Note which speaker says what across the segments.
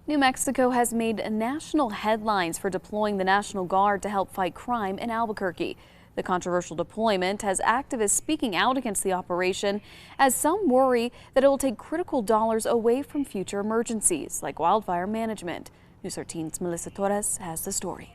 Speaker 1: New Mexico has made national headlines for deploying the National Guard to help fight crime in Albuquerque. The controversial deployment has activists speaking out against the operation, as some worry that it will take critical dollars away from future emergencies like wildfire management. News 13's Melissa Torres has the story.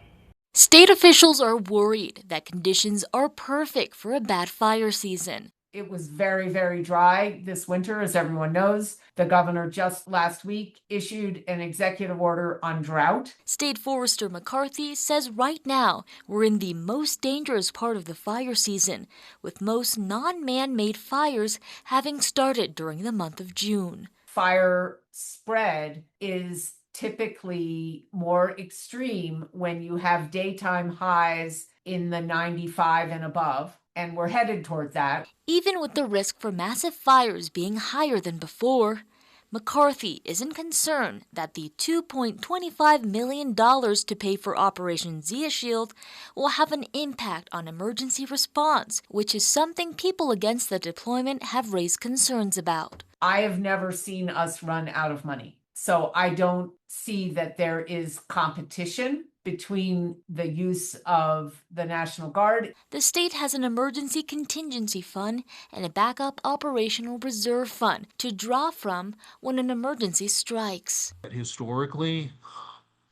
Speaker 2: State officials are worried that conditions are perfect for a bad fire season.
Speaker 3: It was very, very dry this winter, as everyone knows. The governor just last week issued an executive order on drought.
Speaker 2: State Forester McCarthy says right now we're in the most dangerous part of the fire season, with most non-man-made fires having started during the month of June.
Speaker 3: Fire spread is typically more extreme when you have daytime highs in the 95 and above. And we're headed toward that.
Speaker 2: Even with the risk for massive fires being higher than before, McCarthy isn't concerned that the $2.25 million to pay for Operation Zia Shield will have an impact on emergency response, which is something people against the deployment have raised concerns about.
Speaker 3: I have never seen us run out of money, so I don't see that there is competition between the use of the National Guard.
Speaker 2: The state has an emergency contingency fund and a backup operational reserve fund to draw from when an emergency strikes.
Speaker 4: Historically,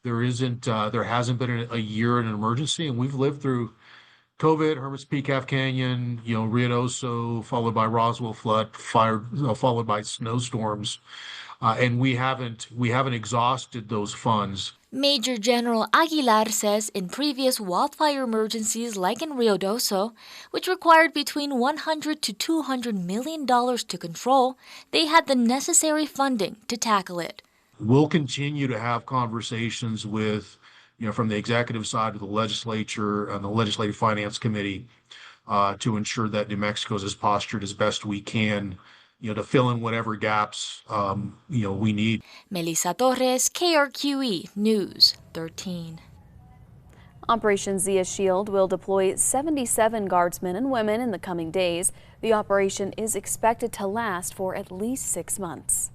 Speaker 4: there hasn't been a year in an emergency, and we've lived through COVID, Hermit's Peak, Half Canyon, Ruidoso, followed by Roswell flood, fire, followed by snowstorms, and we haven't exhausted those funds.
Speaker 2: Major General Aguilar says in previous wildfire emergencies like in Ruidoso, which required between $100 to $200 million to control, they had the necessary funding to tackle it.
Speaker 4: We'll continue to have conversations with, from the executive side of the legislature and the Legislative Finance Committee to ensure that New Mexico is postured as best we can, to fill in whatever gaps, we need.
Speaker 2: Melissa Torres, KRQE News 13.
Speaker 1: Operation Zia Shield will deploy 77 guardsmen and women in the coming days. The operation is expected to last for at least 6 months.